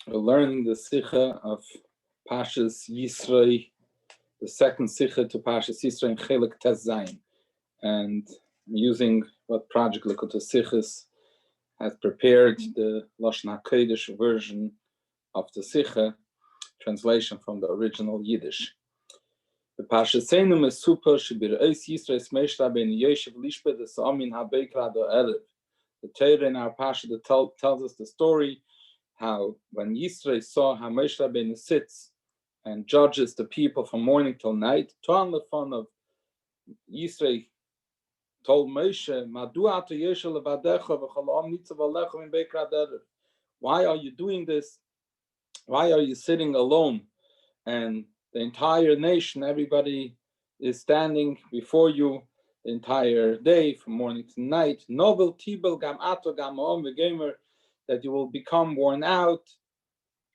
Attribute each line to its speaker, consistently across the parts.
Speaker 1: We're learning the Sicha of Pashas Yisro, the second Sicha to Pashas Yisro in Chelek Tes Zayin. And using what Project Likkutei Sichos has prepared, the Lashon HaKodesh version of the Sicha, translation from the original Yiddish. The Pashas Seinu is super, Shibir Eis Yisro es Meish Rabbeinu Yeshiv Lishpe des Amin HaBeikra do Erev. The Torah in our Pasha tells us the story how when Yisro saw how Moshe Rabbeinu sits and judges the people from morning till night, Toan lefon of Yisro told Moshe, why are you doing this? Why are you sitting alone? And the entire nation, everybody is standing before you the entire day, from morning to night. Novel tibel gam ato gam om v'gemer, that you will become worn out,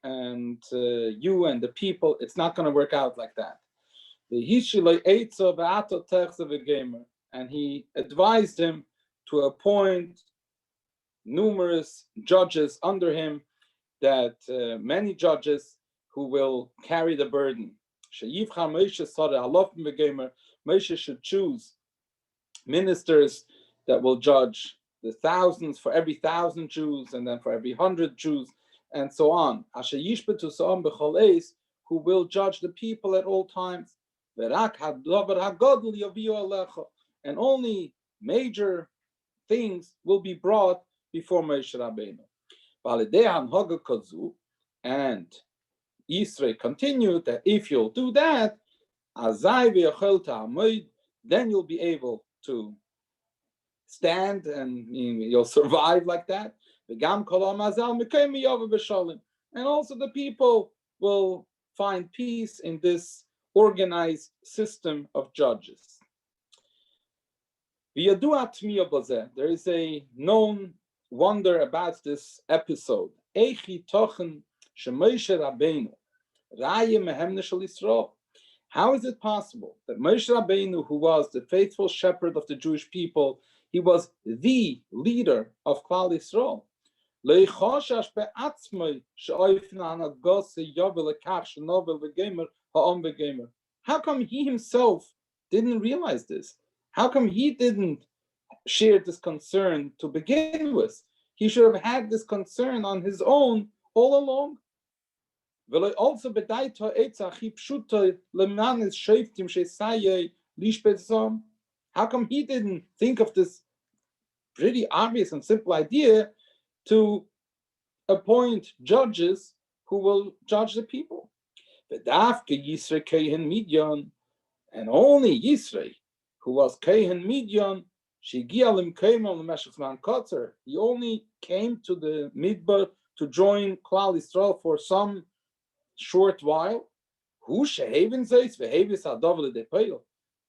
Speaker 1: and you and the people, it's not going to work out like that. And he advised him to appoint numerous judges under him, that many judges who will carry the burden. Moshe should choose ministers that will judge the thousands for every 1,000 Jews, and then for every 100 Jews, and so on. Who will judge the people at all times. And only major things will be brought before Moshe Rabbeinu. And Yisro continued that if you'll do that, then you'll be able to stand and you'll survive like that. And also the people will find peace in this organized system of judges. There is a known wonder about this episode. How is it possible that Moshe Rabbeinu, who was the faithful shepherd of the Jewish people, he was the leader of Klal Yisrael? How come he himself didn't realize this? How come he didn't share this concern to begin with? He should have had this concern on his own all along. Also, how come he didn't think of this pretty obvious and simple idea to appoint judges who will judge the people? And only Yisro, who was Kehen Midyan, he only came to the Midbar to join Klal Yisrael for some short while.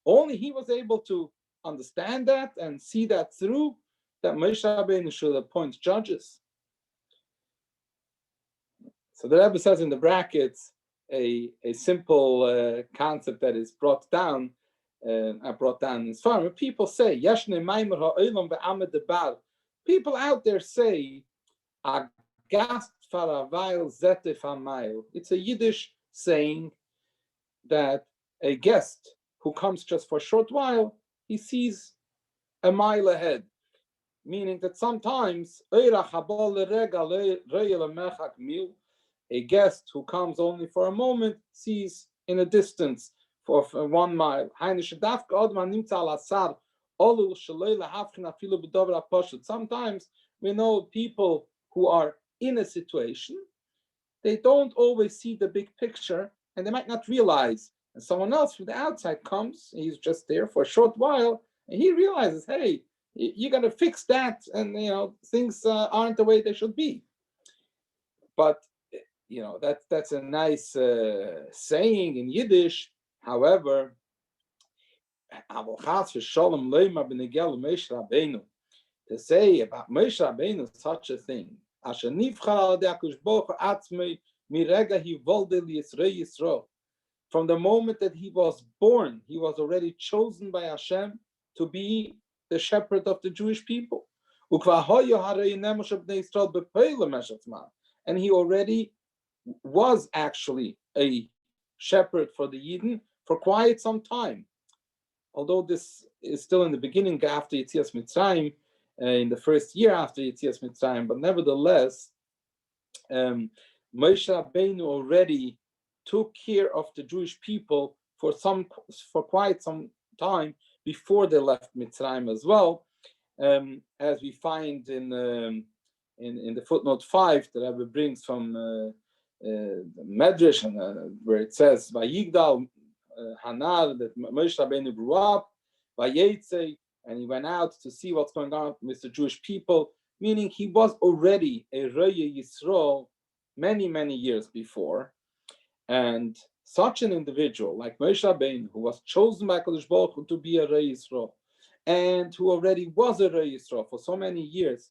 Speaker 1: Only he was able to understand that and see that through, that Moshe Rabbeinu should appoint judges. So the Rabbi says in the brackets a simple concept that is brought down. I brought down in this farm. People say, people out there say, it's a Yiddish saying that a guest who comes just for a short while, he sees a mile ahead. Meaning that sometimes a guest who comes only for a moment sees in a distance for 1 mile. Sometimes we know people who are in a situation, they don't always see the big picture, and they might not realize. And someone else from the outside comes, he's just there for a short while, and he realizes, hey, you got to fix that, and things aren't the way they should be. But that's a nice saying in Yiddish. However, to say about Moshe Rabbeinu such a thing, from the moment that he was born, he was already chosen by Hashem to be the shepherd of the Jewish people. And he already was actually a shepherd for the Yidden for quite some time. Although this is still in the beginning after Yetzias Mitzrayim, in the first year after Yetzias Mitzrayim, but nevertheless, Moshe Rabbeinu already took care of the Jewish people for quite some time before they left Mitzrayim as well, as we find in the footnote 5 that Rabbi brings from Medrash, where it says Vayigdal Hanar, that Moshe Rabbeinu grew up, Vayetze, and he went out to see what's going on with the Jewish people, meaning he was already a Reye Yisro many years before. And such an individual like Moshe Rabbeinu, who was chosen by Kadosh Baruch Hu to be a Reye Yisro, and who already was a Reye Yisro for so many years,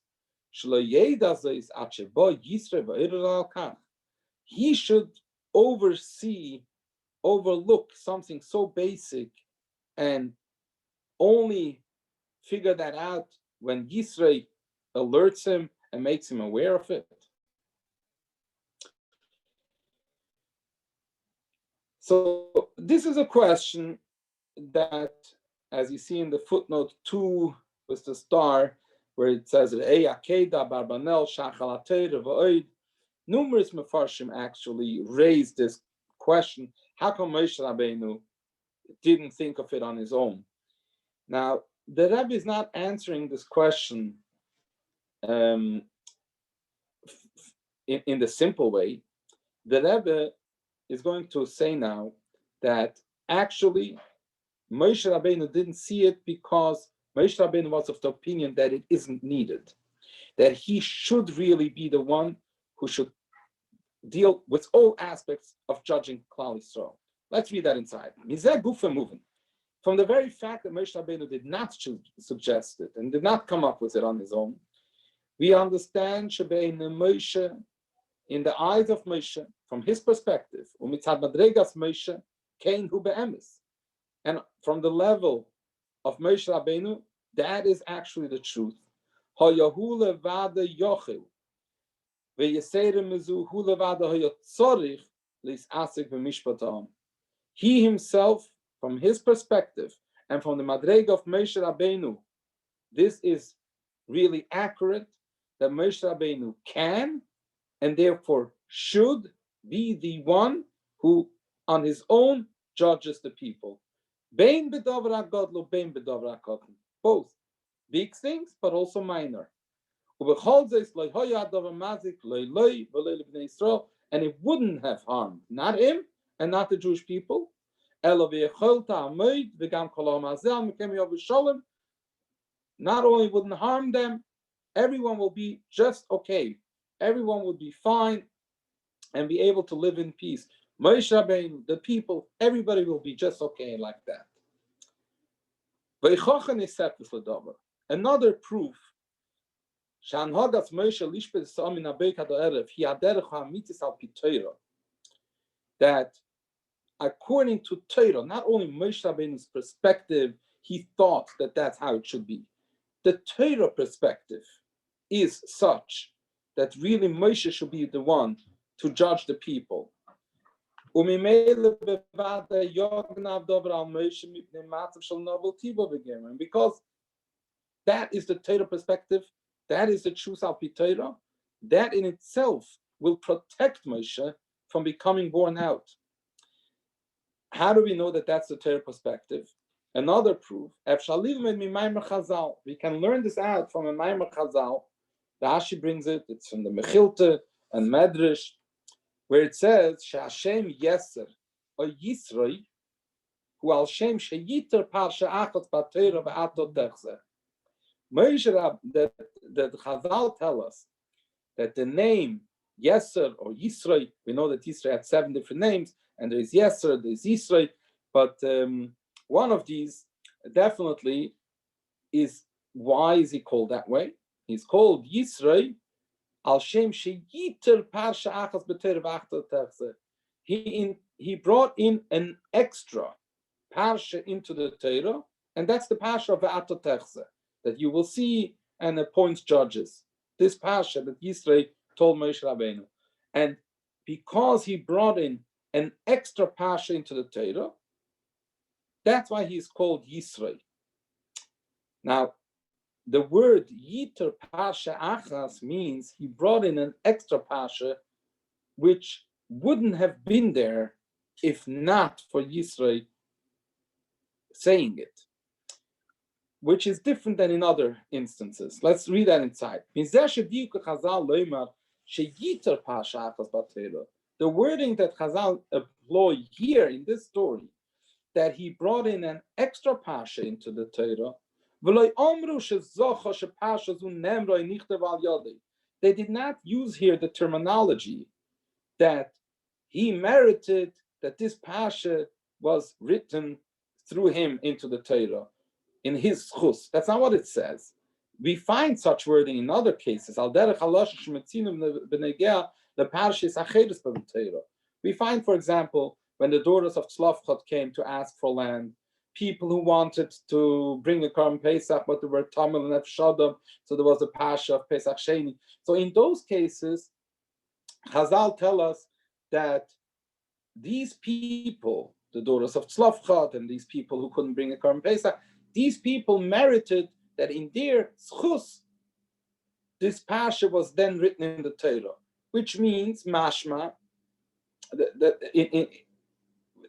Speaker 1: he should overlook something so basic and only figure that out when Yisro alerts him and makes him aware of it. So this is a question that, as you see in the footnote 2 with the star, where it says numerous Mefarshim actually raised this question: how come Moshe Rabbeinu didn't think of it on his own? Now, the Rabbi is not answering this question in the simple way. The Rabbi is going to say now that actually Moshe Rabbeinu didn't see it because Moshe Rabbeinu was of the opinion that it isn't needed, that he should really be the one who should deal with all aspects of judging Klal Yisrael. Let's read that inside. From the very fact that Moshe Rabbeinu did not suggest it and did not come up with it on his own, we understand Shebein Moshe, in the eyes of Moshe, from his perspective, umitzad madregas Moshe kein hu be'emes, and from the level of Moshe Rabbeinu, that is actually the truth. Hayahu levada yochel ve'yesere mezu hu levada hayatzorich lis'asik v'mishpatam. He himself, from his perspective, and from the madrega of Moshe Rabbeinu, this is really accurate, that Moshe Rabbeinu can and therefore should be the one who on his own judges the people. Bein b'davra godlo, bein b'davra kotten. Both big things, but also minor. And it wouldn't have harmed, not him and not the Jewish people. Not only wouldn't harm them, everyone will be just okay. Everyone would be fine and be able to live in peace. Moshe Rabbeinu, the people, everybody will be just okay like that. Another proof that according to Torah, not only Moshe Rabbeinu's perspective, he thought that that's how it should be. The Torah perspective is such that really Moshe should be the one to judge the people. And because that is the Torah perspective, that is the truth al pi Torah, that in itself will protect Moshe from becoming born out. How do we know that that's the Torah perspective? Another proof, we can learn this out from a Maimer Chazal. The Rashi brings it, it's from the Mechilta and Medrash, where it says, Hashem Yeser, or Yisro, who al Shem Sheyiter Parsha Achot B'Torah V'Atot Techzeh. Moshe Rab, that the Chazal tell us that the name Yeser or Yisro, we know that Yisro had 7 different names, and there is Yeser, there is Yisro, but one of these definitely is, why is he called that way? He's called Yisro al Shem Sheyiter Parsha Achas B'Torah V'Atot Techzeh. He brought in an extra parsha into the Torah, and that's the parsha of V'Atot Techzeh that you will see and appoints judges. This parsha that Yisro told Moshe Rabbeinu, and because he brought in an extra pasha into the Torah, that's why he's called Yisro. Now, the word Yiter Pasha Achas means he brought in an extra pasha which wouldn't have been there if not for Yisro saying it, which is different than in other instances. Let's read that inside. The wording that Chazal employ here in this story, that he brought in an extra pasha into the Torah, they did not use here the terminology that he merited that this pasha was written through him into the Torah in his schus. That's not what it says. We find such wording in other cases. We find, for example, when the daughters of Tzlofchot came to ask for land, people who wanted to bring a Korban Pesach, but they were Tamil and Efshadam, so there was a pasha of Pesach Sheni. So in those cases, Chazal tell us that these people, the daughters of Tzlofchot, and these people who couldn't bring a Korban Pesach, these people merited that in their schus, this pasha was then written in the Torah, which means mashma.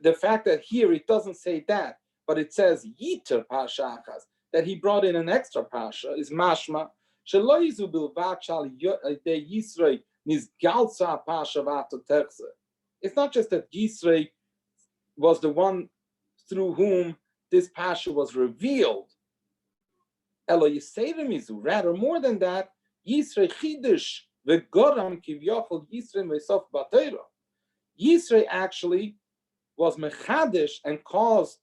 Speaker 1: The fact that here it doesn't say that, but it says Yiter Pasha Achas, that he brought in an extra pasha, is mashma. It's not just that Yisro was the one through whom this pasha was revealed. Rather, more than that, Yisro chidush v'goram kivyochel Yisro v'sof b'Torah. Yisro actually was mechadish and caused,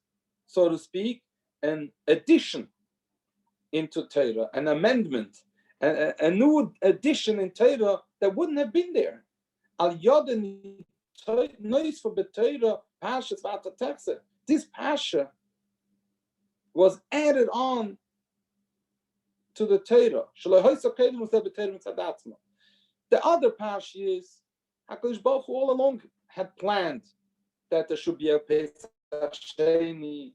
Speaker 1: so to speak, an addition into Torah, an amendment, a new addition in Torah that wouldn't have been there. Al yoden nois for b'Torah pashas v'atatekse. This pasha was added on to the Torah. The other pasha is HaKadosh Baruch Hu all along had planned that there should be a Pesach Sheni,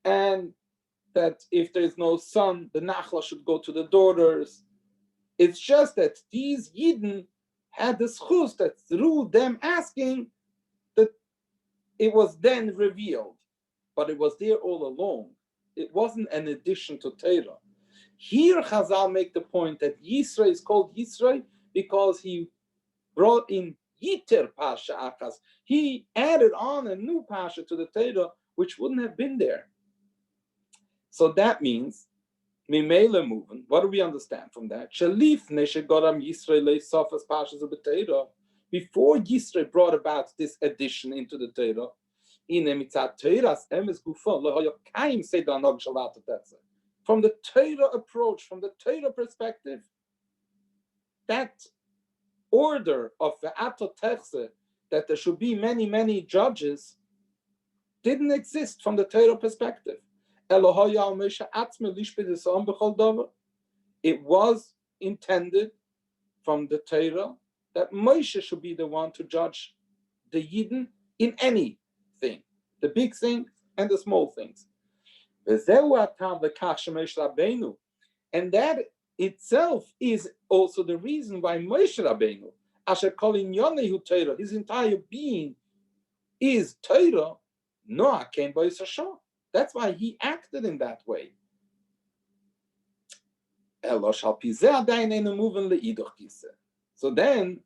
Speaker 1: and that if there is no son, the Nachla should go to the daughters. It's just that these Yidden had the schus that through them asking, that it was then revealed, but it was there all along. It wasn't an addition to Torah. Here Chazal make the point that Yisro is called Yisro because he brought in Yiter Pasha Achas. He added on a new Pasha to the Torah, which wouldn't have been there. So that means, Mimele moving, what do we understand from that? Before Yisro brought about this addition into the Torah, from the Torah approach, from the Torah perspective, that order of the Atotechse, that there should be many, many judges, didn't exist from the Torah perspective. It was intended from the Torah that Moshe should be the one to judge the Yidden in anything, the big thing and the small things. And that itself is also the reason why Moshe Rabbeinu, Asher Kolin Yonehu Torah, his entire being is Torah, Noah came by Yisro. That's why he acted in that way. So then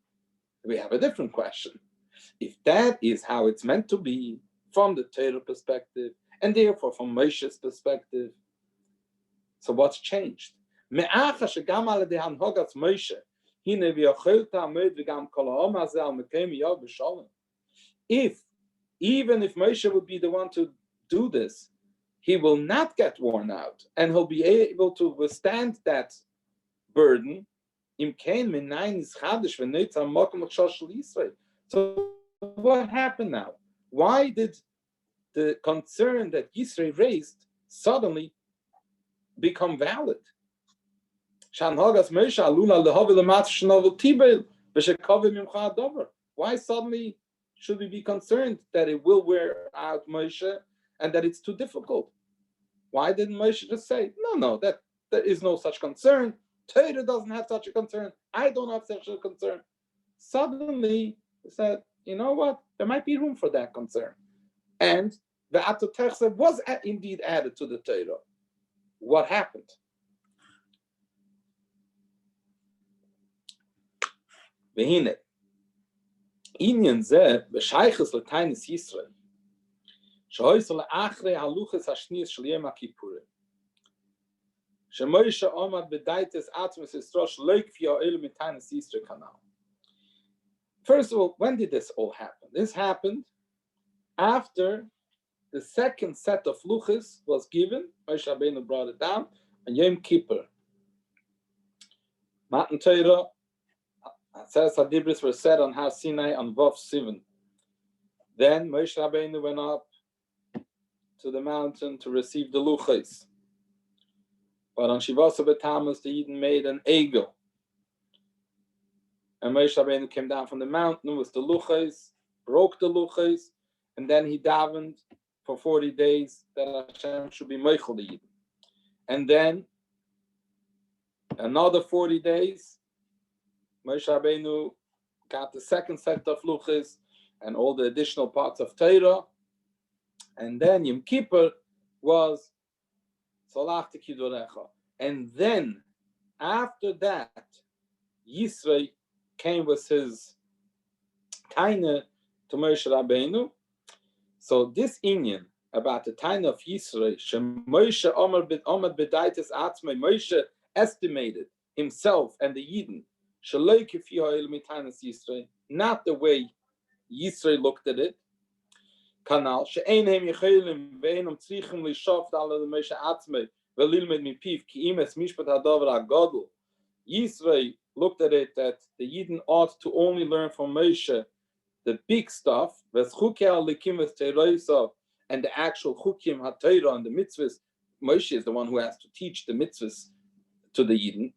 Speaker 1: we have a different question. If that is how it's meant to be from the Torah perspective, and therefore from Moshe's perspective, so what's changed? If, even if Moshe would be the one to do this, he will not get worn out, and he'll be able to withstand that burden. So what happened now? Why did the concern that Yisro raised suddenly become valid? Why suddenly should we be concerned that it will wear out Moshe and that it's too difficult? Why didn't Moshe just say, no, that there is no such concern. Torah doesn't have such a concern. I don't have such a concern. Suddenly, he said, you know what? There might be room for that concern. And the Atoterse was indeed added to the Torah. What happened? Vehine. Inyan zeh b'shayches l'tainis Yisro. Shehoysel achrei haluches hashnias shel Yom HaKippurim. Shemoisha omad b'daites atmos Yisro shleik v'ya el mitainis Yisro kanal. First of all, when did this all happen? This happened after the second set of luchas was given. Moshe Rabbeinu brought it down on Yom Kippur. Matan Torah, Aseret HaDibros were said on Har Sinai on Vav Sivan. Then Moshe Rabbeinu went up to the mountain to receive the luchas. But on Shivasa B'Tammuz, the Yidden made an egel. And Moshe Rabbeinu came down from the mountain with the luchas, broke the luchas, and then he davened for 40 days that Hashem should be meichel the Yidden. And then another 40 days, Moshe Rabbeinu got the second set of luchas and all the additional parts of Torah. And then Yom Kippur was Salachti Kidorecha. And then after that, Yisro came with his taina to Moshe Rabbeinu. So this inyan about the taina of Yisro, Moshe Omar B'daites Atzmei, Moshe estimated himself and the Yidden, not the way Yisro looked at it. Kanal she'einem yechelim ve'enom tzrichim lishoft ala Moshe Atzmei ve'lilmed mipiv ki imes mishpat hadavar hagadol. Yisro looked at it that the Yidden ought to only learn from Moshe the big stuff, and the actual chukim haTorah and the mitzvahs. Moshe is the one who has to teach the mitzvahs to the Yidden.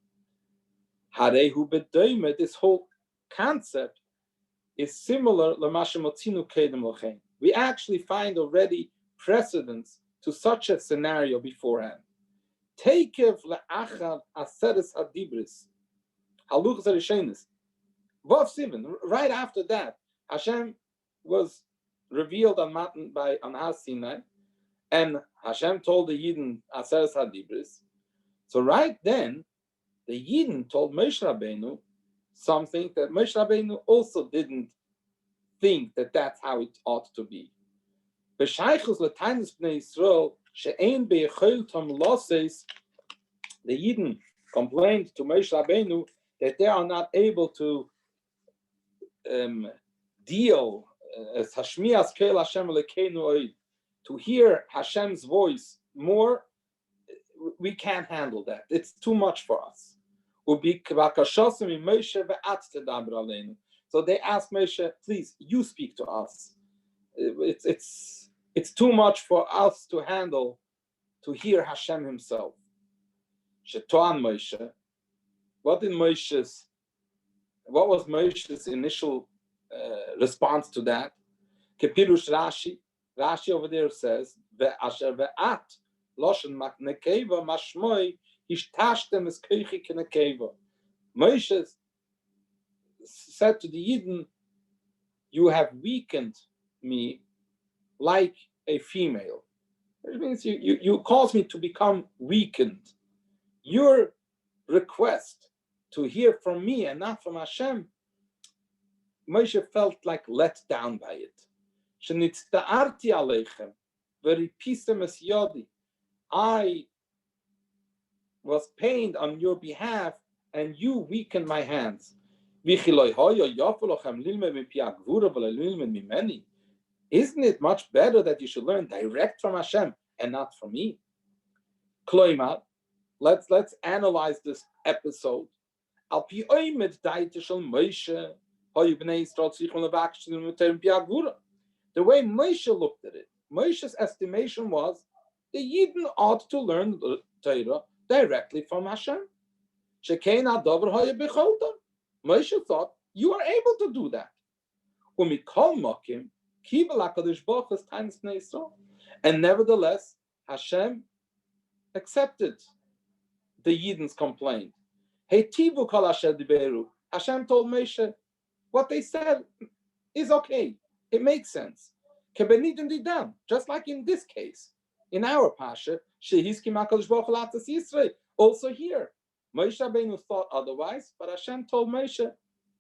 Speaker 1: Harehu b'doime, this whole concept is similar l'mashem motzinu kedem lochein. We actually find already precedents to such a scenario beforehand. Teikev le'achad aseres hadibris, haluchas harishenis, vav sivan. Right after that, Hashem was revealed on Har Sinai, and Hashem told the Yidden Aseres Hadibris. So right then, the Yidden told Moshe Rabbeinu something that Moshe Rabbeinu also didn't think that that's how it ought to be. B'shaychus l'tainis b'nei Yisrael she'ein be'echol tom loses. The Yidden complained to Moshe Rabbeinu that they are not able to deal as Hashmias Kel Hashem Lekeinu Oid, to hear Hashem's voice more. We can't handle that. It's too much for us. So they asked Moshe, please, you speak to us. It's too much for us to handle, to hear Hashem himself. Shetoan Moshe. What was Moshe's initial response to that? Kepirush Rashi over there says, "Ve'asher ve'at loshen maknekeva mashmoi ishtashtem es keichi kenekeva." Moshe said to the Yidden, "You have weakened me like a female." It means you caused me to become weakened. Your request to hear from me and not from Hashem, Moshe felt like let down by it. Shenitzta'arti aleichem v'ripisem es yodi. I was pained on your behalf, and you weakened my hands. Isn't it much better that you should learn direct from Hashem and not from me? Kloimar, let's analyze this episode. Al pi oimed daite shel Moshe. The way Moshe looked at it, Moshe's estimation was the Yidden ought to learn the Torah directly from Hashem. Moshe thought you are able to do that. And nevertheless, Hashem accepted the Yidden's complaint. Hashem told Moshe, what they said is okay. It makes sense. Just like in this case, in our Pasha, also here, Moshe Rabbeinu thought otherwise, but Hashem told Moshe,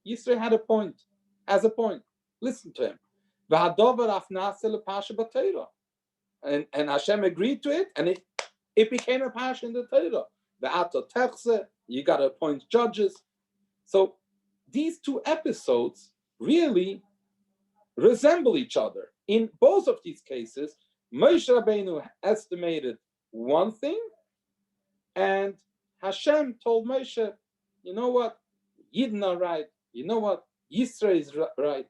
Speaker 1: Yisro had a point, has a point. Listen to him. And Hashem agreed to it, and it became a Pasha in the Torah. You got to appoint judges. So these two episodes really resemble each other. In both of these cases, Moshe Rabbeinu estimated one thing, and Hashem told Moshe, you know what, Yidden are right. You know what, Yisro is right.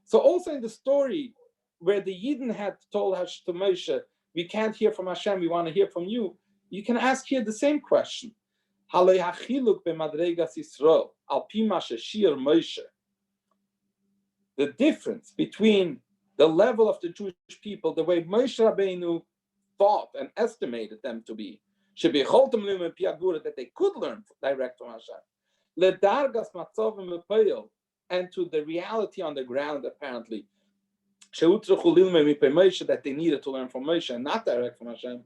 Speaker 1: So also in the story where the Yidden had told to Moshe, we can't hear from Hashem, we want to hear from you, you can ask here the same question. The difference between the level of the Jewish people, the way Moshe Rabbeinu thought and estimated them to be, that they could learn direct from Hashem, and to the reality on the ground, apparently, that they needed to learn from Moshe and not direct from Hashem.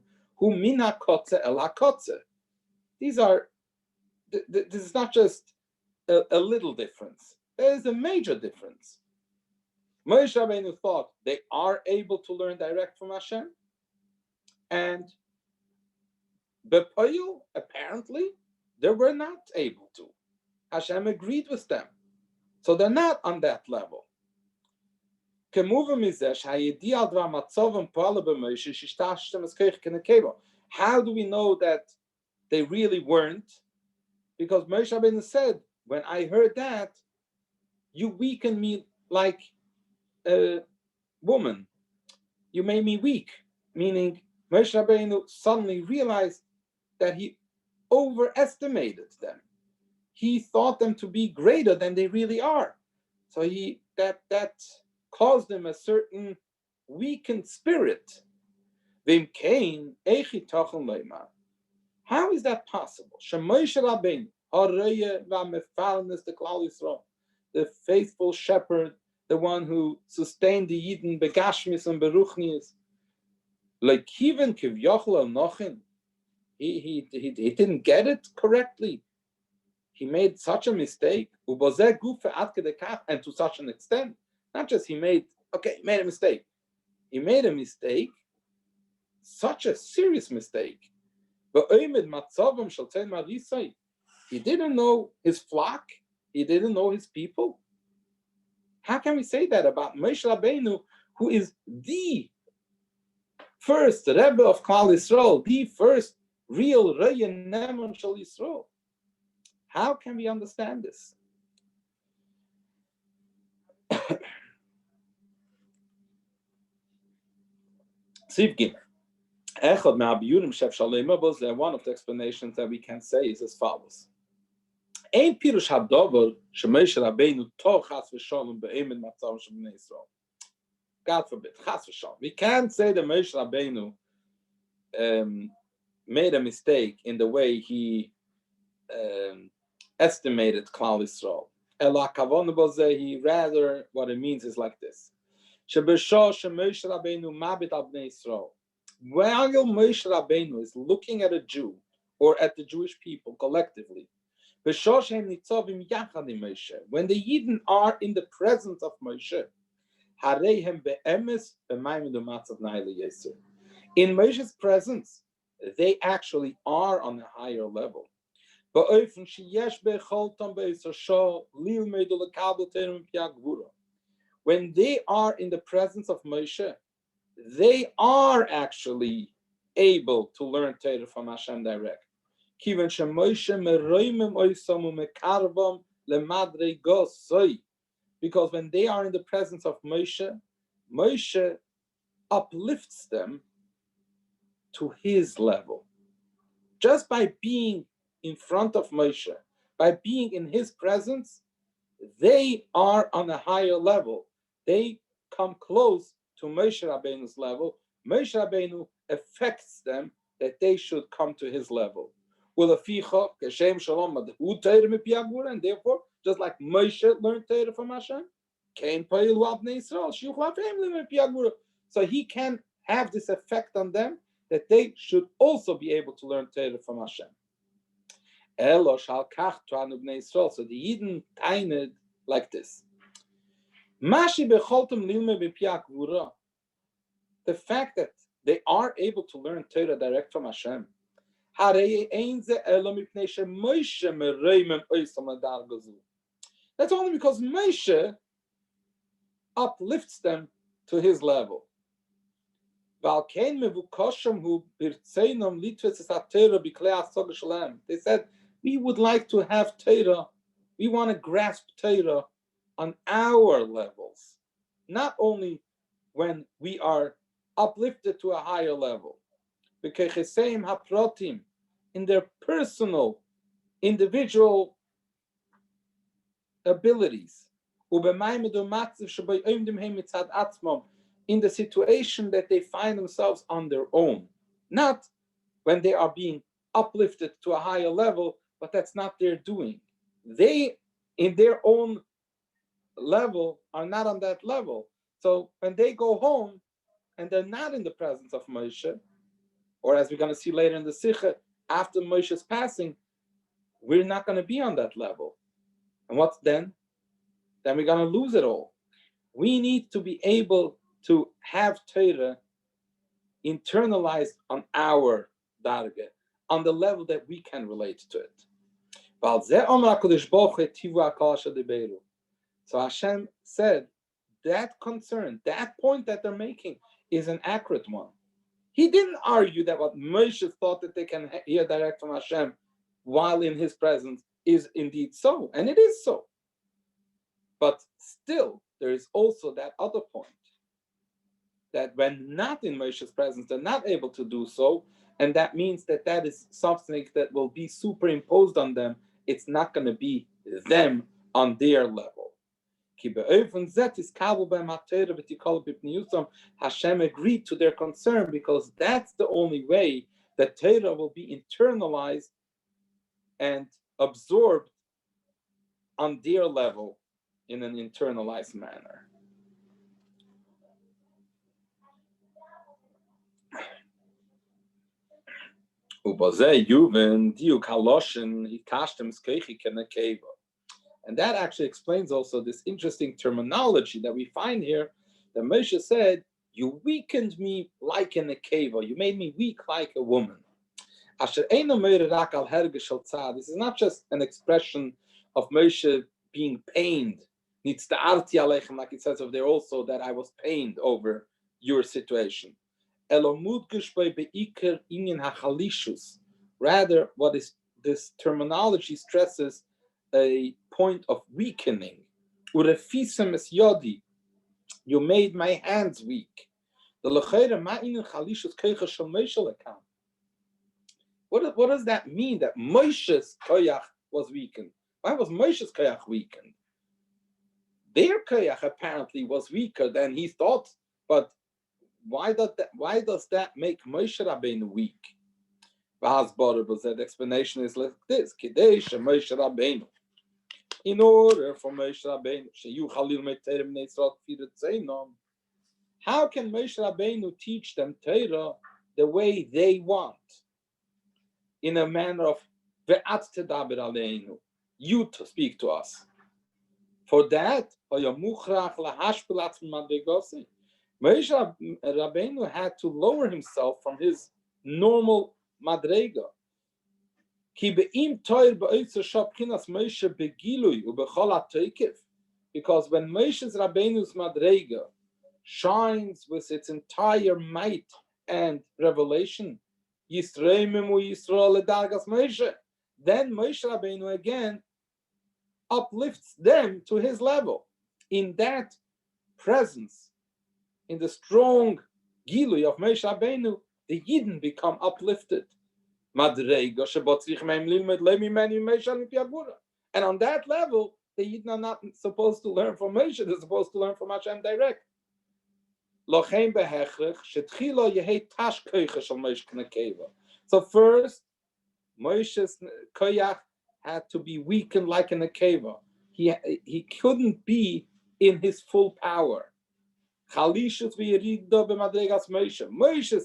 Speaker 1: These are, this is not just a little difference. There is a major difference. Moshe Rabbeinu thought they are able to learn direct from Hashem, and Bepoil, apparently, they were not able to. Hashem agreed with them. So they're not on that level. How do we know that they really weren't? Because Moshe Rabbeinu said, when I heard that, you weakened me like a woman. You made me weak. Meaning, Moshe Rabbeinu suddenly realized that he overestimated them. He thought them to be greater than they really are. So that caused him a certain weakened spirit. How is that possible? The faithful shepherd, the one who sustained the Yidden begashmis and beruchnius, like even kivyochel nochin, he didn't get it correctly. He made such a mistake, and to such an extent. Not just he made a mistake. He made a mistake, such a serious mistake. He didn't know his flock. He didn't know his people. How can we say that about Moshe Rabbeinu, who is the first Rebbe of Klal Yisrael, the first real Raya Neman Shel Yisrael? How can we understand this? One of the explanations that we can say is as follows. God forbid, we can't say that Moshe Rabbeinu made a mistake in the way he estimated Klal Yisrael. Rather, what it means is like this. While Moshe Rabbeinu is looking at a Jew or at the Jewish people collectively, when the Yidden are in the presence of Moshe, in Moshe's presence, they actually are on a higher level. When they are in the presence of Moshe, they are actually able to learn Torah from Hashem direct. Because when they are in the presence of Moshe, Moshe uplifts them to his level. Just by being in front of Moshe, by being in his presence, they are on a higher level. They come close to Moshe Rabbeinu's level. Moshe Rabbeinu affects them that they should come to his level. And therefore, just like Moshe learned Torah from Hashem, so he can have this effect on them that they should also be able to learn Torah from Hashem. So the Yidden tained like this. The fact that they are able to learn Torah direct from Hashem, that's only because Moshe uplifts them to his level. They said, we would like to have Torah, we want to grasp Torah on our levels, not only when we are uplifted to a higher level. In their personal, individual abilities, in the situation that they find themselves on their own, not when they are being uplifted to a higher level, but that's not their doing. They, in their own level, are not on that level. So when they go home and they're not in the presence of Moshe, or as we're going to see later in the Sicha, after Moshe's passing, we're not going to be on that level. And what's then? Then we're going to lose it all. We need to be able to have Torah internalized on our dargah, on the level that we can relate to it. So Hashem said that concern, that point that they're making is an accurate one. He didn't argue that what Moshe thought that they can hear direct from Hashem while in his presence is indeed so, and it is so. But still, there is also that other point, that when not in Moshe's presence, they're not able to do so, and that means that that is something that will be superimposed on them. It's not going to be them on their level. Hashem agreed to their concern because that's the only way that Torah will be internalized and absorbed on their level in an internalized manner. And that actually explains also this interesting terminology that we find here, that Moshe said, you weakened me like in a keva, you made me weak like a woman. This is not just an expression of Moshe being pained, like it says over there also, that I was pained over your situation. Rather, what is this terminology stresses a point of weakening. You made my hands weak. What does that mean, that Moshe's koyach was weakened? Why was Moshe's koyach weakened? Their koyach apparently was weaker than he thought, but why does that make Moshe Rabbeinu weak? The explanation is like this: in order for Moshe Rabbeinu, how can Moshe Rabbeinu teach them Torah the way they want, in a manner of you to speak to us? For that, Moshe Rabbeinu had to lower himself from his normal madrega. Because when Moshe's Rabbeinu's madrega shines with its entire might and revelation, then Moshe Rabbeinu again uplifts them to his level. In that presence, in the strong gilui of Moshe Rabbeinu, the Yidden become uplifted. And on that level, the Yidden are not supposed to learn from Moshe, they're supposed to learn from Hashem direct. So first, Moshe's koyach had to be weakened like in a nekeva. He couldn't be in his full power. Moshe's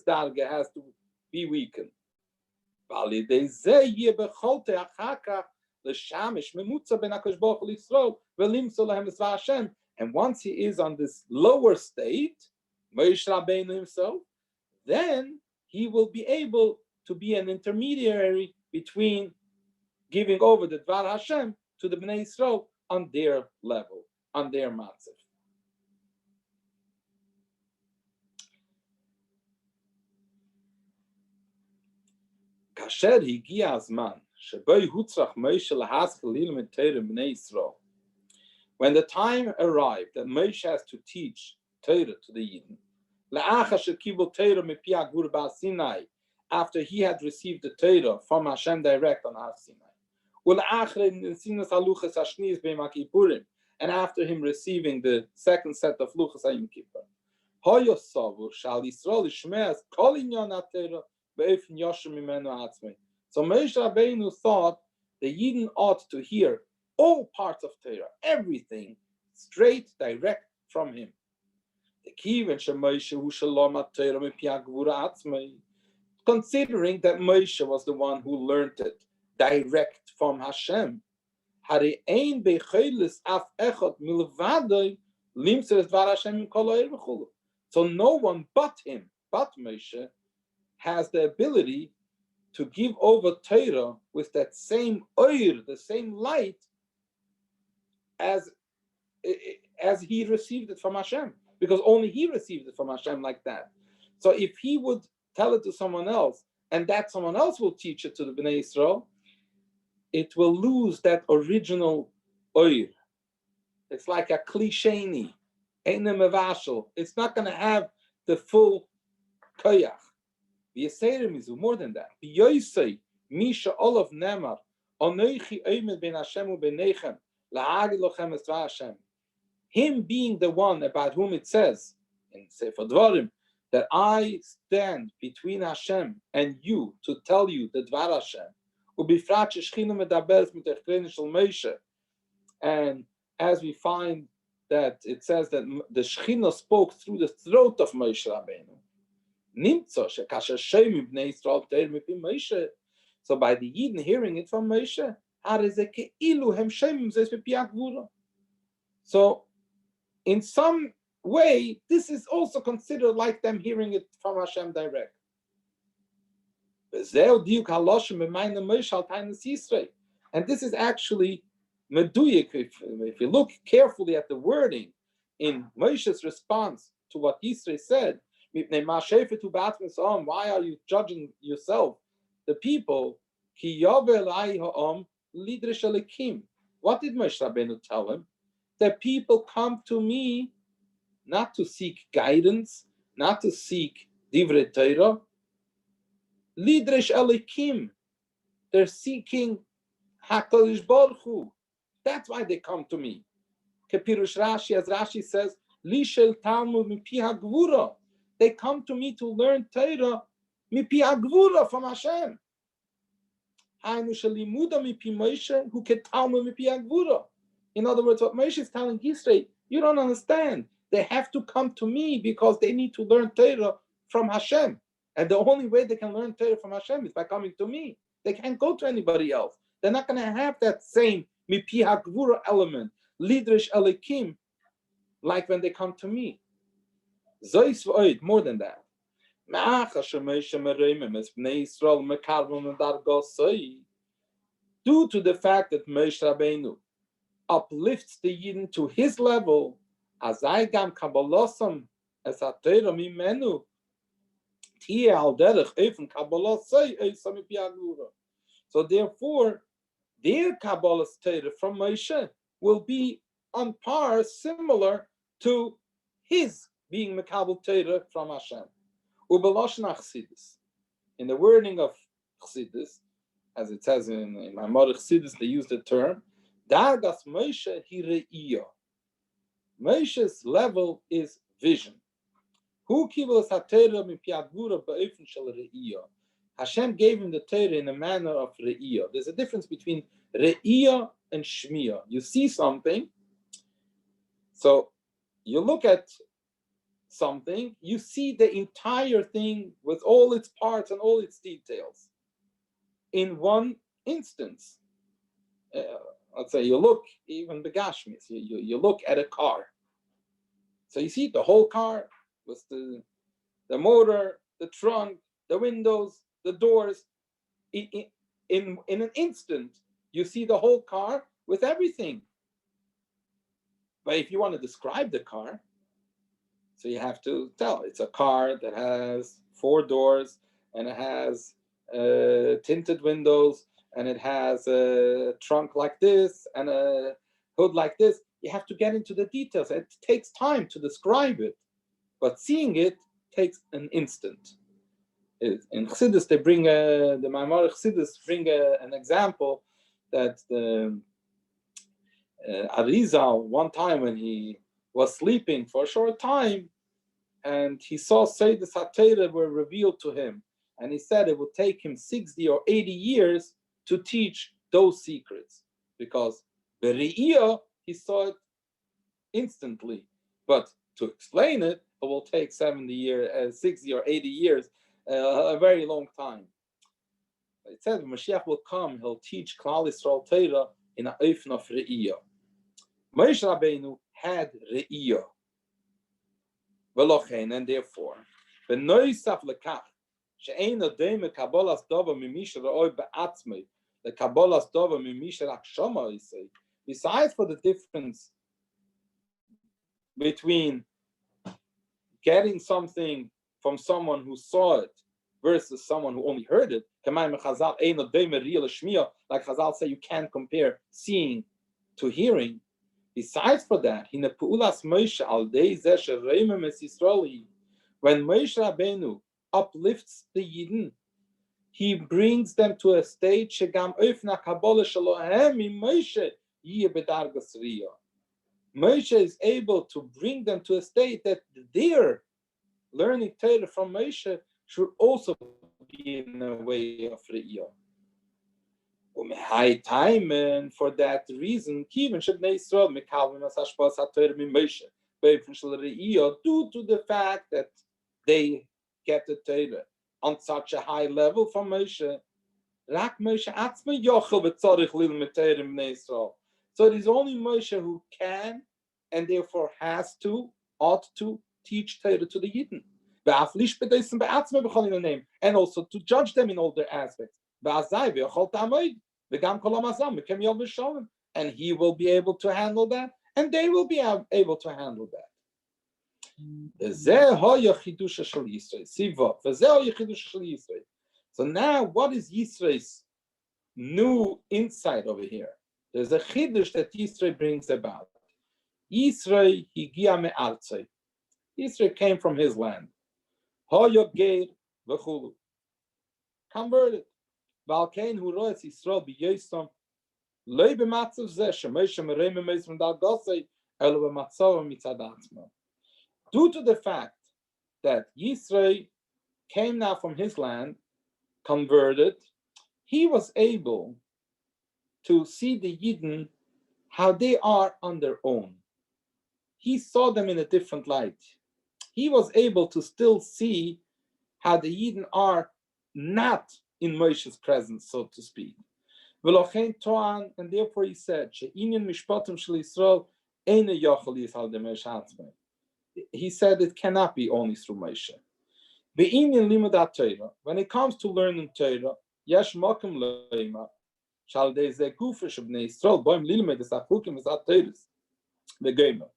Speaker 1: darga has to be weakened. And once he is on this lower state, Moshe Rabbeinu himself, then he will be able to be an intermediary between giving over the Dvar Hashem to the Bnei Yisro on their level, on their matzav. Kasher higia azman shebei hutzrach Moshe lahaskel ilmid Torah Bnei Yisro. When the time arrived that Moshe has to teach Torah to the Yidden, after he had received the Torah from Hashem direct on Har Sinai, and after him receiving the second set of Luchas HaYom Kippur, so Moshe Rabbeinu thought the Yidden ought to hear all parts of Torah, everything, straight, direct from him. Considering that Moshe was the one who learned it direct from Hashem, so no one but him, but Moshe, has the ability to give over Torah with that same oir, the same light, as he received it from Hashem, because only he received it from Hashem like that. So if he would tell it to someone else, and that someone else will teach it to the Bnei Yisrael, it will lose that original oir. It's like a klisheni, eine mevashel. It's not going to have the full koyach. V'yaseirim is more than that. V'yoisei misha olav nemar onoichi oimed ben Hashem u'benechem la'agid lochem es dvar Hashem. Him being the one about whom it says in Sefer Dvarim that I stand between Hashem and you to tell you the Dvar Hashem. And as we find that it says that the Shechina spoke through the throat of Moshe Rabbeinu. So by the Yidden hearing it from Moshe, so in some way, this is also considered like them hearing it from Hashem direct. And this is actually meduyik. If you look carefully at the wording in Moshe's response to what Yisro said, why are you judging yourself, the people? What did Moshe Rabbeinu tell him? That people come to me not to seek guidance, not to seek divrei Torah. Lidresh Elikim, they're seeking HaKadosh Baruch Hu. That's why they come to me. Kepirush Rashi, as Rashi says, Lishel Talmud mipi hagvura. They come to me to learn Torah mipi hagvura from Hashem. Hainu shelimuda mipi Moshe hu ketalmud mipi hagvura. In other words, what Moshe is telling Yisro, you don't understand. They have to come to me because they need to learn Torah from Hashem. And the only way they can learn Torah from Hashem is by coming to me. They can't go to anybody else. They're not going to have that same mipi hagvura element, lidrish elikim, like when they come to me. Zois v'oid, more than that. Due to the fact that Moshe Rabbeinu uplifts the Yidden to his level, azai gam kabbalosam es ha-Torah mimenu, tiye al derech eifem kabbalosai eisam mipi hagvura. So therefore, their Kabbalah's Torah from Moshe will be on par, similar to his being Mekabel Torah from Hashem. Ubeloshen Chassidus. In the wording of Chassidus, as it says in Maimar Chassidus, they use the term Dargas Moshe hi re'iyah. Moshe's level is vision. Hu kibel satera mi piadvura ba'ofen shel re'iyah. Hashem gave him the Torah in a manner of re'iyah. There's a difference between re'iyah and shmiyah. You see something, so you look at something, you see the entire thing with all its parts and all its details in one instance. Let's say you look, even the Gashmis, you look at a car. So you see the whole car with the motor, the trunk, the windows, the doors. In an instant, you see the whole car with everything. But if you want to describe the car, so you have to tell it's a car that has 4 doors and it has tinted windows and it has a trunk like this and a hood like this. You have to get into the details. It takes time to describe it, but seeing it takes an instant. In Chassidus, they bring the Maimar Chassidus bring an example that the Arizal, one time when he was sleeping for a short time, and he saw Seides HaTorah were revealed to him, and he said it would take him 60 or 80 years to teach those secrets, because Bere'iyah, he saw it instantly, but to explain it, it will take 60 or 80 years, a very long time. It says when Mashiach will come, he'll teach Klal Yisrael Torah in an ofen of Re'iyah. Moshe Rabbeinu had Re'iyah. And therefore, besides for the difference between getting something from someone who saw it versus someone who only heard it, like Chazal say, you can't compare seeing to hearing. Besides for that, when Moshe Rabbeinu uplifts the Yidden, he brings them to a stage Moshe is able to bring them to a state that their learning Torah from Moshe should also be in a way of Re'iyah. High time, and for that reason, due to the fact that they get the Torah on such a high level from Moshe, so it is only Moshe who can and therefore ought to teach Torah to the Yidden. And also to judge them in all their aspects. And he will be able to handle that, and they will be able to handle that. So now, what is Yisro's new insight over here? There's a chidush that Yisro brings about. Yisro higia me'artzei. Yisro came from his land. Hoyogeir v'chulu. Converted. Valkein hu roes Yisrael b'yosam loy b'matzav zeh shemoshe mereme meis from dal gosei elo b'matzav mitzad atzmo. Due to the fact that Yisro came now from his land, converted, he was able to see the Yidden how they are on their own. He saw them in a different light. He was able to still see how the Yidden are not in Moshe's presence, so to speak. And therefore he said, he said it cannot be only through Moshe. When it comes to learning Torah, yesh makom leima, shal deze gufa shebnei Yisrael boim lilmed es achukim es ateiris v'geimer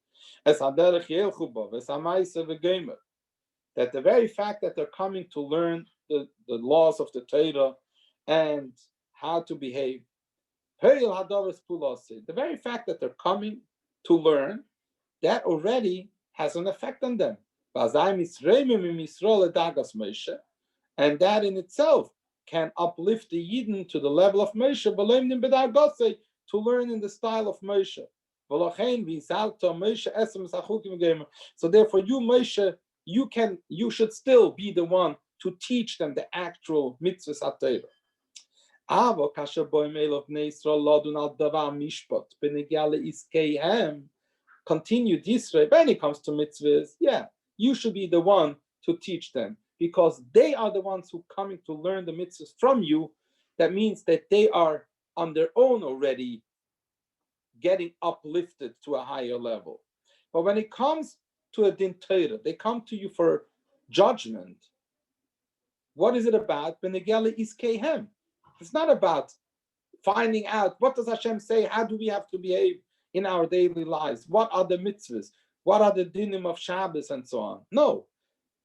Speaker 1: es haderech yelchu bo es hamaisa v'geimer, that the very fact that they're coming to learn the laws of the Torah and how to behave, the very fact that they're coming to learn, that already has an effect on them. And that in itself can uplift the Yidden to the level of Moshe, to learn in the style of Moshe. So therefore, you, Moshe, you should still be the one to teach them the actual mitzvahs HaTorah. Continued Yisro, when it comes to mitzvahs, yeah, you should be the one to teach them, because they are the ones who are coming to learn the mitzvahs from you. That means that they are on their own already getting uplifted to a higher level. But when it comes to a din Torah, they come to you for judgment. What is it about? It's not about finding out what does Hashem say, how do we have to behave in our daily lives, what are the mitzvahs, what are the dinim of Shabbos, and so on. No,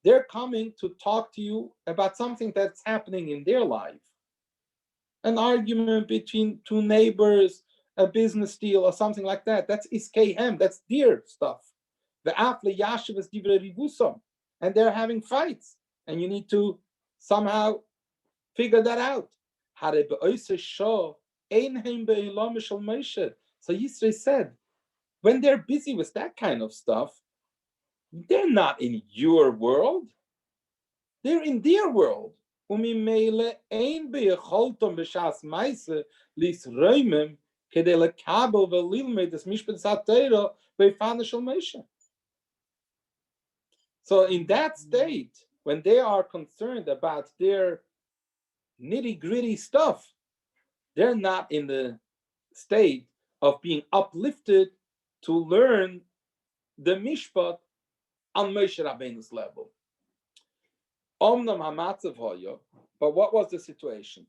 Speaker 1: they're coming to talk to you about something that's happening in their life. An argument between two neighbors, a business deal, or something like that. That's iskehem, that's their stuff. The afle yashiv is divrei ribusam, and they're having fights, and you need to somehow figure that out. So Yisro said, when they're busy with that kind of stuff, they're not in your world, they're in their world. So in that state, when they are concerned about their nitty-gritty stuff, they're not in the state of being uplifted to learn the mishpat on Moshe Rabbeinu's level. But what was the situation?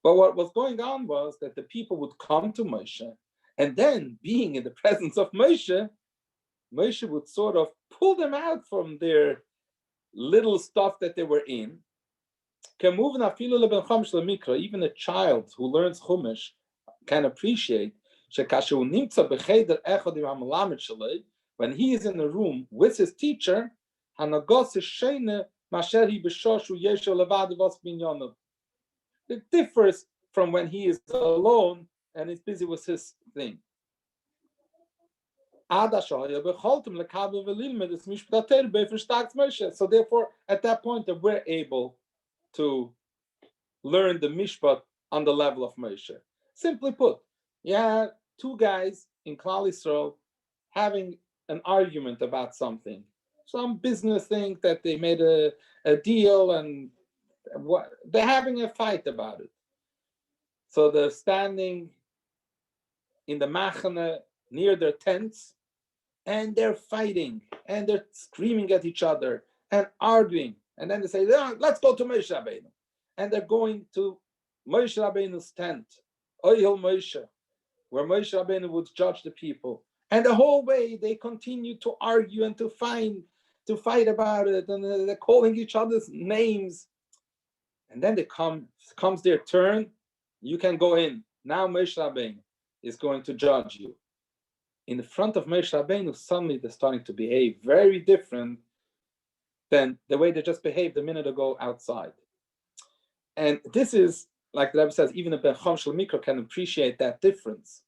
Speaker 1: But what was going on was that the people would come to Moshe, and then, being in the presence of Moshe, Moshe would sort of pull them out from their little stuff that they were in. Even a child who learns Chumash can appreciate when he is in a room with his teacher, it differs from when he is alone and is busy with his thing. So therefore, at that point, that we're able to learn the mishpat on the level of Moshe. Simply put, you had two guys in Klal Yisrael having an argument about something, some business thing that they made a deal, and they're having a fight about it. So they're standing in the machane near their tents, and they're fighting, and they're screaming at each other and arguing. And then they say, let's go to Moshe Rabbeinu. And they're going to Moshe Rabbeinu's tent, Oyel Moshe, where Moshe Rabbeinu would judge the people. And the whole way they continue to argue and to fight about it, and they're calling each other's names. And then comes their turn. You can go in. Now Moshe Rabbeinu is going to judge you. In the front of Moshe Rabbeinu, suddenly they're starting to behave very different than the way they just behaved a minute ago outside. And this is, like the Rabbi says, even a Ben Chom Shel Mikra can appreciate that difference.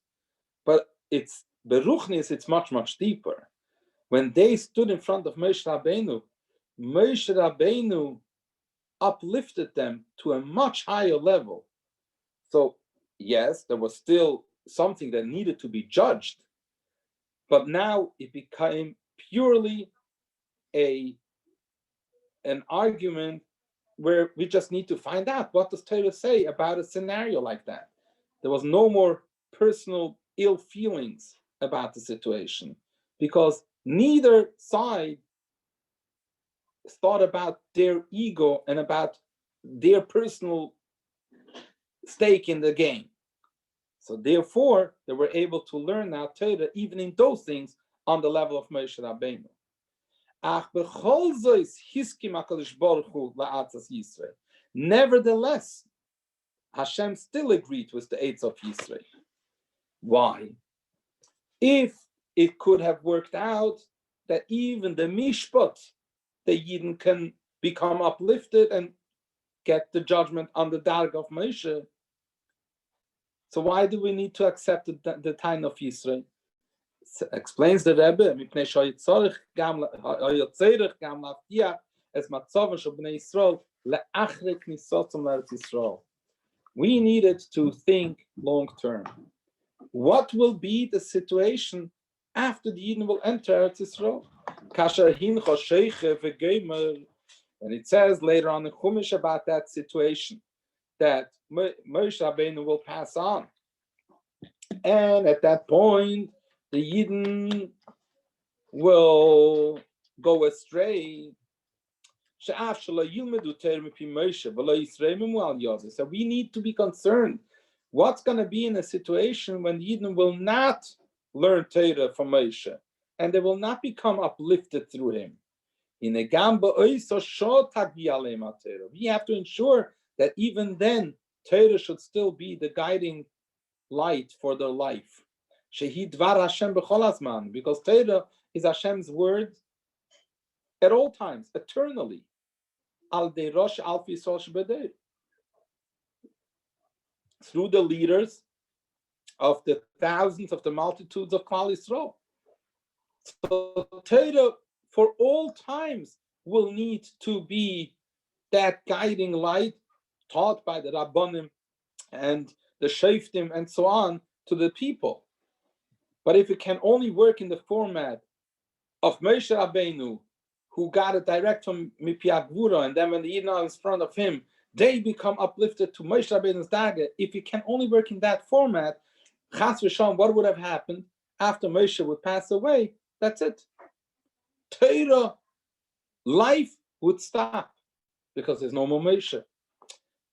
Speaker 1: But it's Beruchnis, it's much, much deeper. When they stood in front of Moshe Rabbeinu uplifted them to a much higher level. So, yes, there was still something that needed to be judged, but now it became purely an argument where we just need to find out what does Torah say about a scenario like that. There was no more personal ill feelings about the situation, because neither side thought about their ego and about their personal stake in the game. So therefore, they were able to learn now Torah even in those things on the level of Moshe Rabbeinu. Nevertheless, Hashem still agreed with the eights of Yisro. Why? If it could have worked out that even the mishpat, the Yidden can become uplifted and get the judgment on the darg of Moshe. So why do we need to accept the time of Yisro? Explains the Rebbe, we needed to think long term. What will be the situation after the Yidden will enter Eretz Yisrael? And it says later on in Chumash about that situation, that Moshe Rabbeinu will pass on. And at that point, the Yidden will go astray. So we need to be concerned. What's going to be in a situation when the Yidden will not learn Torah from Moshe, and they will not become uplifted through him? We have to ensure that even then, Torah should still be the guiding light for their life. Because Torah is Hashem's word at all times, eternally. Through the leaders of the thousands of the multitudes of Klal Yisrael. So Torah for all times will need to be that guiding light taught by the Rabbanim and the Shoftim and so on to the people. But if it can only work in the format of Moshe Rabbeinu, who got it direct from Mipi Agvura, and then when the Yidden are in front of him, they become uplifted to Moshe Rabbeinu's dagger. If it can only work in that format, Chas v'Shalom, what would have happened after Moshe would pass away? That's it. Torah, life would stop because there's no more Moshe.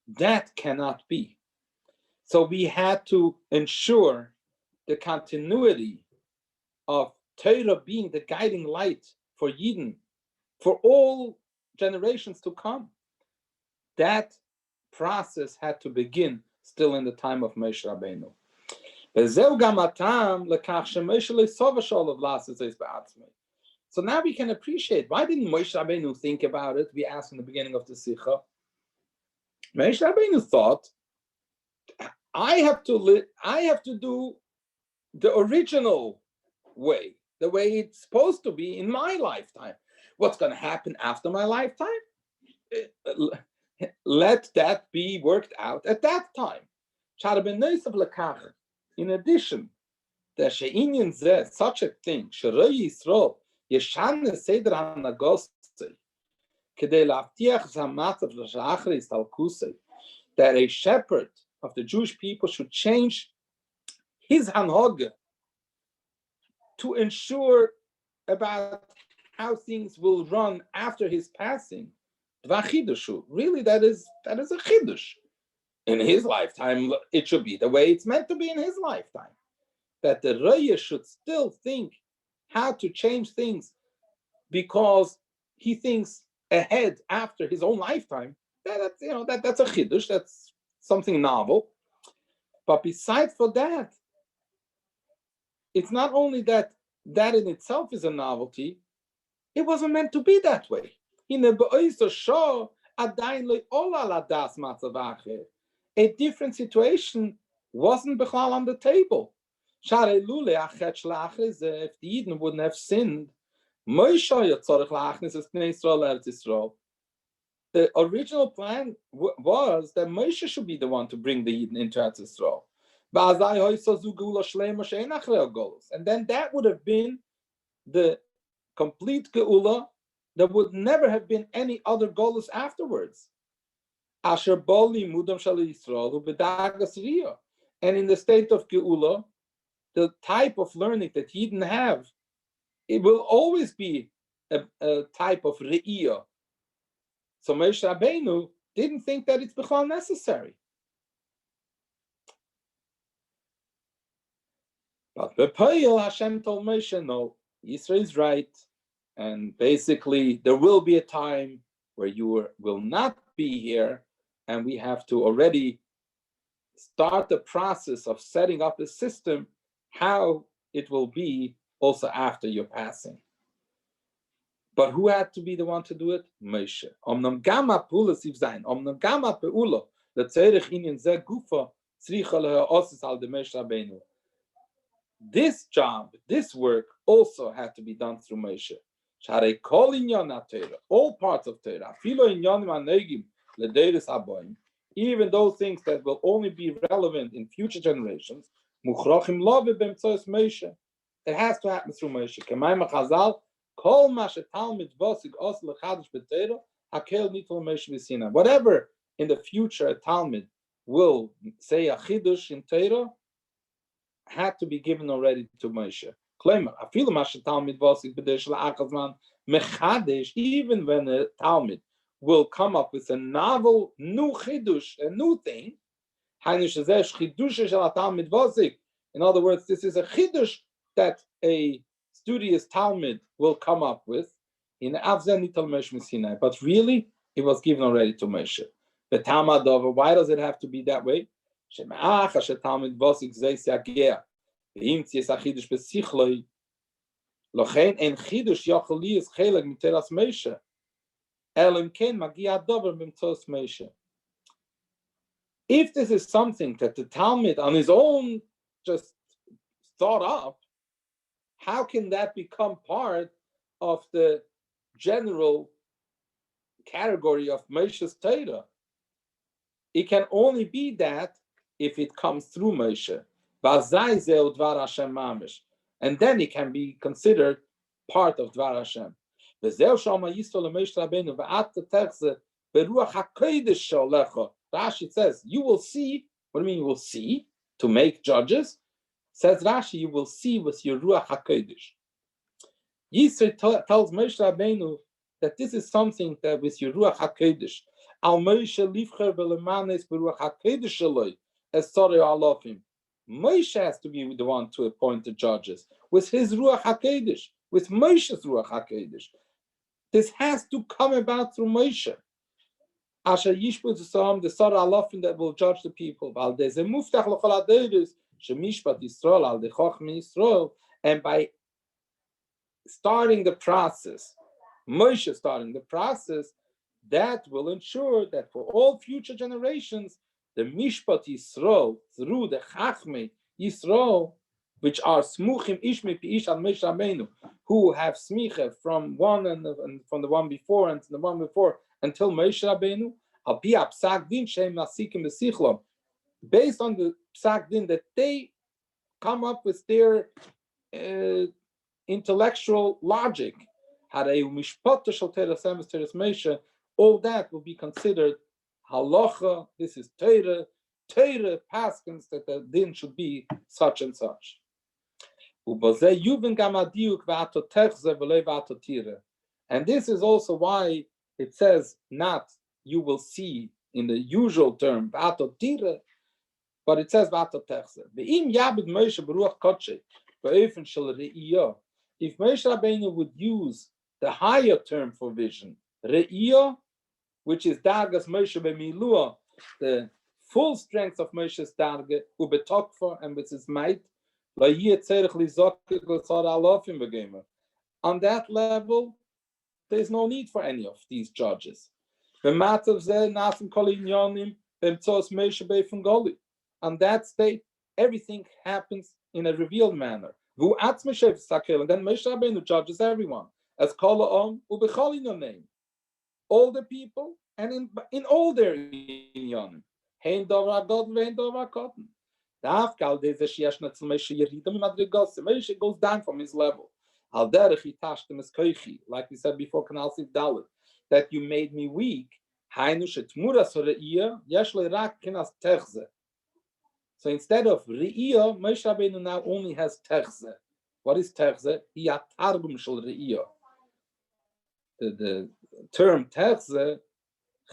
Speaker 1: That cannot be. So we had to ensure the continuity of Torah being the guiding light for Yidden for all generations to come. That process had to begin still in the time of Moshe Rabbeinu. So now we can appreciate, why didn't Moshe Rabbeinu think about it? We asked in the beginning of the Sicha. Moshe Rabbeinu thought, I have to do the original way, the way it's supposed to be in my lifetime. What's going to happen after my lifetime? Let that be worked out at that time. In addition, such a thing, that a shepherd of the Jewish people should change his hanhog to ensure about how things will run after his passing. Really, that is a chidush. In his lifetime, it should be the way it's meant to be in his lifetime. That the Raya should still think how to change things because he thinks ahead after his own lifetime. That's a chidush. That's something novel. But besides for that, it's not only that in itself is a novelty. It wasn't meant to be that way. A different situation wasn't Bechal on the table. If the Eden wouldn't have sinned, the original plan was that Moshe should be the one to bring the Eden into Eretz Yisrael. And then that would have been the complete Geula. There would never have been any other Golus afterwards. And in the state of Geula, the type of learning that Yidden have, it will always be a type of Re'iyah. So Moshe Rabbeinu didn't think that it's Bechal necessary. But B'Poyel, Hashem told Moshe, no, Yisro is right. And basically, there will be a time where you will not be here, and we have to already start the process of setting up a system how it will be also after your passing. But who had to be the one to do it? Moshe. Omnam gama pula siv zayin. Omnam gama peula. Letzerich inyan ze gufa tzricha leha osis al de Moshe Rabbeinu. This job, this work, also had to be done through Moshe. Sharei kol inyan ha-Torah, all parts of Torah, afilo inyanim ha-negim ledeiros haboim, even those things that will only be relevant in future generations, muchrachim love b'mtzois Moshe. It has to happen through Moshe. K'mayim ha-Chazal, kol ma shetalmid vosig os lechadish b'Torah, hakel nitol Moshe v'Sinai. Whatever in the future a Talmud will say a chidush in Torah had to be given already to Moshe. Even when a Talmud will come up with a novel, new chidush, a new thing, in other words, this is a chidush that a studious Talmud will come up with, but really, it was given already to Moshe. Why does it have to be that way? If this is something that the Talmud on his own just thought up, how can that become part of the general category of Moshe's Torah? It can only be that if it comes through Moshe. And then it can be considered part of Dvar Hashem. Rashi says, you will see. What do you mean you will see? To make judges? Says Rashi, you will see with your Ruach HaKodesh. Yisro tells Moshe Rabbeinu that this is something that with your Ruach HaKodesh, Al Moshe livcher belemanes beruach HaKodesh shaloi es sorry alofim. Moshe has to be the one to appoint the judges with his Ruach HaKodesh, with Moshe's Ruach HaKodesh. This has to come about through Moshe. Asher yishput zosam the sorry alofim that will judge the people. Val deze muftach l'chol haderes shemishpat Yisrael al dechachmi Yisrael, and by starting the process, Moshe starting the process, that will ensure that for all future generations, the Mishpat Yisro, through the Chachmei Yisro, which are Smuchim Ishmi Pi'ish al Moshe Rabbeinu, who have Smicha from one and from the one before and the one before until Moshe Rabbeinu, Al Pi Psak Din Shem Nasikim B'Sichlom, based on the Psak Din that they come up with their intellectual logic, all that will be considered halacha. This is Torah paskins that the din should be such and such. And this is also why it says not you will see in the usual term but it says if Moshe Rabbeinu would use the higher term for vision, re'iyah, which is dargas Moshe b'milua, the full strength of Moshe's darga, ubetokfa, and with his might, on that level, there is no need for any of these judges. On that state, everything happens in a revealed manner. And then Moshe Rabbeinu judges everyone as kol ubechol in your name, all the people and in all their inyanim. Hein dover God, hein dover cotton. Moshe goes down from his level. Like we said before, that you made me weak. So instead of re'iyah, Moshe Rabbeinu now only has terze. What is terze? Targum shel re'iyah. The term terze,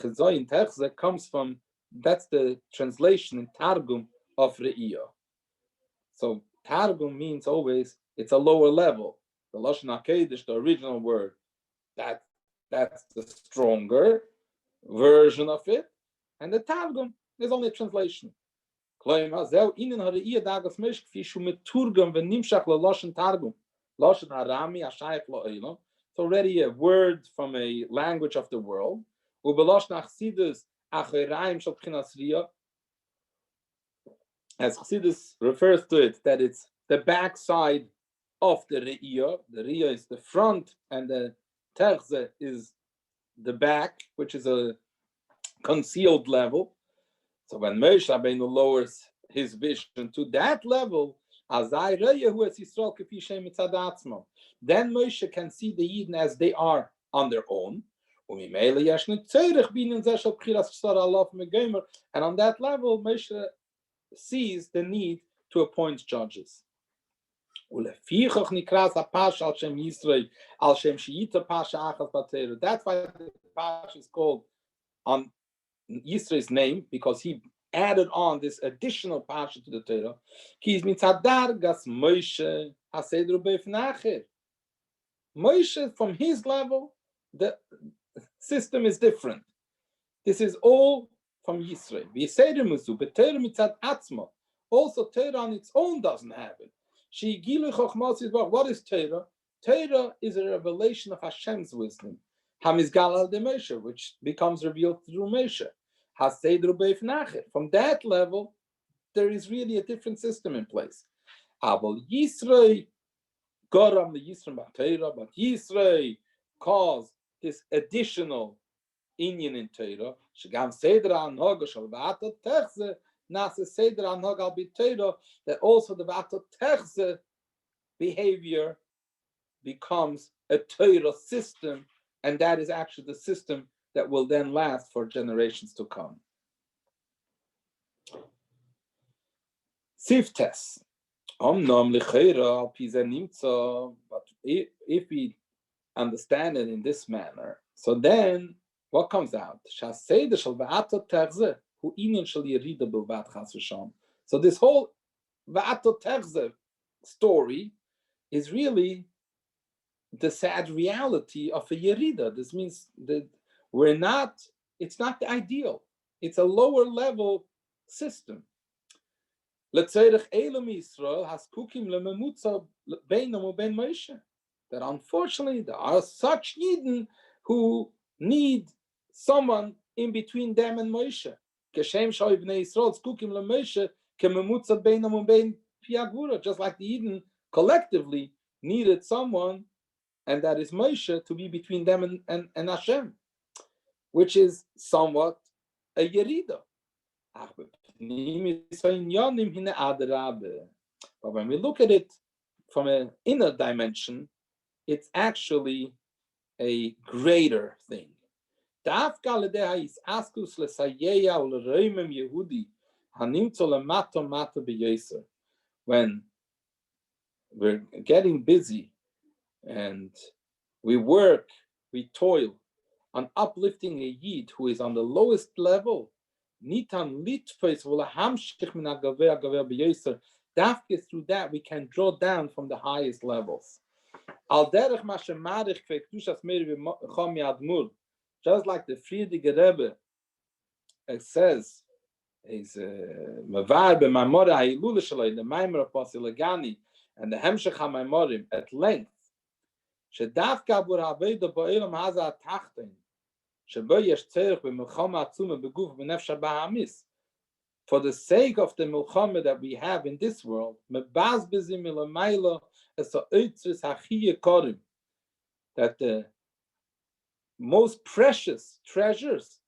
Speaker 1: chezoyin terze, comes from, that's the translation in Targum of re'iyah. So Targum means always, it's a lower level. The Lashon HaKodesh, the original word, that's the stronger version of it. And the Targum is only a translation. So It's already a word from a language of the world. As Chassidus refers to it, that it's the backside of the Re'iyah. The Re'iyah is the front, and the Terze is the back, which is a concealed level. So when Moshe Rabbeinu lowers his vision to that level, then Moshe can see the Yidden as they are on their own. And on that level, Moshe sees the need to appoint judges. That's why the Pash is called on Yisro's name, because he added on this additional Pasha to the Torah. Moshe, from his level, the system is different. This is all from Yisro. Also, Torah on its own doesn't have it. What is Torah? Torah is a revelation of Hashem's wisdom, which becomes revealed through Moshe. From that level, there is really a different system in place. But Yisro caused this additional inyan in Torah. That also the Vatot Terze behavior becomes a Torah system, and that is actually the system that will then last for generations to come. Siftes. But if we understand it in this manner, so then what comes out? So this whole Va'atot Terze story is really the sad reality of a Yerida. This means that it's not the ideal. It's a lower level system. That unfortunately there are such Yidden who need someone in between them and Moshe. Just like the Yidden collectively needed someone, and that is Moshe, to be between them and Hashem, which is somewhat a Yerida. But when we look at it from an inner dimension, it's actually a greater thing. When we're getting busy and we work, we toil on uplifting a Yid who is on the lowest level, through that we can draw down from the highest levels. Just like the Frierdiker Rebbe says, is the Maimer of Basilagani and the Hemshech HaMaimorim at length. For the sake of the milchama that we have in this world, that the most precious treasures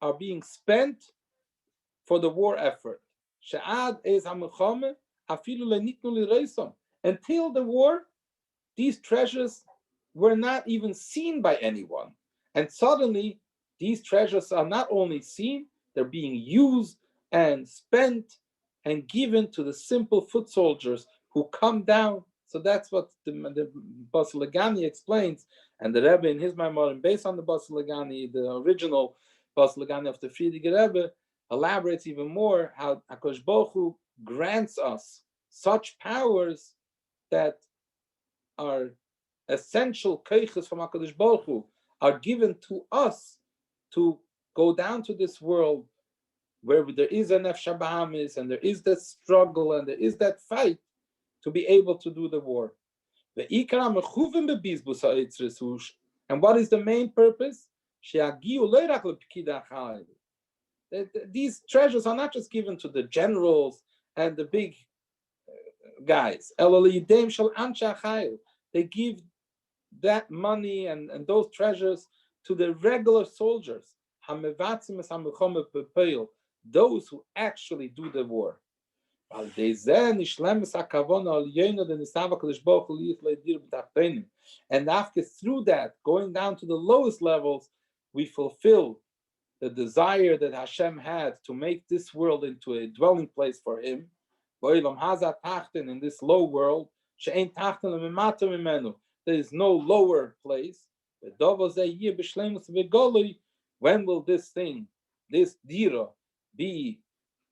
Speaker 1: are being spent for the war effort. Until the war, these treasures were not even seen by anyone. And suddenly, these treasures are not only seen, they're being used and spent and given to the simple foot soldiers who come down. So that's what the Basilagani explains. And the Rebbe in his Maimorim, based on the Basilagani, the original Basilagani of the Frierdiker Rebbe, elaborates even more how HaKadosh Baruch Hu grants us such powers that are essential keiches from HaKadosh Baruch Hu, are given to us to go down to this world where there is a nefesh habahamis and there is that struggle and there is that fight to be able to do the war. And what is the main purpose? These treasures are not just given to the generals and the big guys. They give that money and those treasures to the regular soldiers, those who actually do the war. And after through that, going down to the lowest levels, we fulfill the desire that Hashem had to make this world into a dwelling place for Him. In this low world, there is no lower place. When will this thing, this dira, be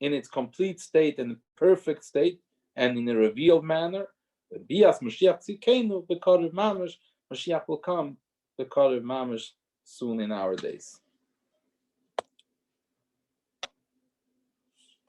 Speaker 1: in its complete state and perfect state and in a revealed manner? Mashiach will come, the Mamash, soon in our days.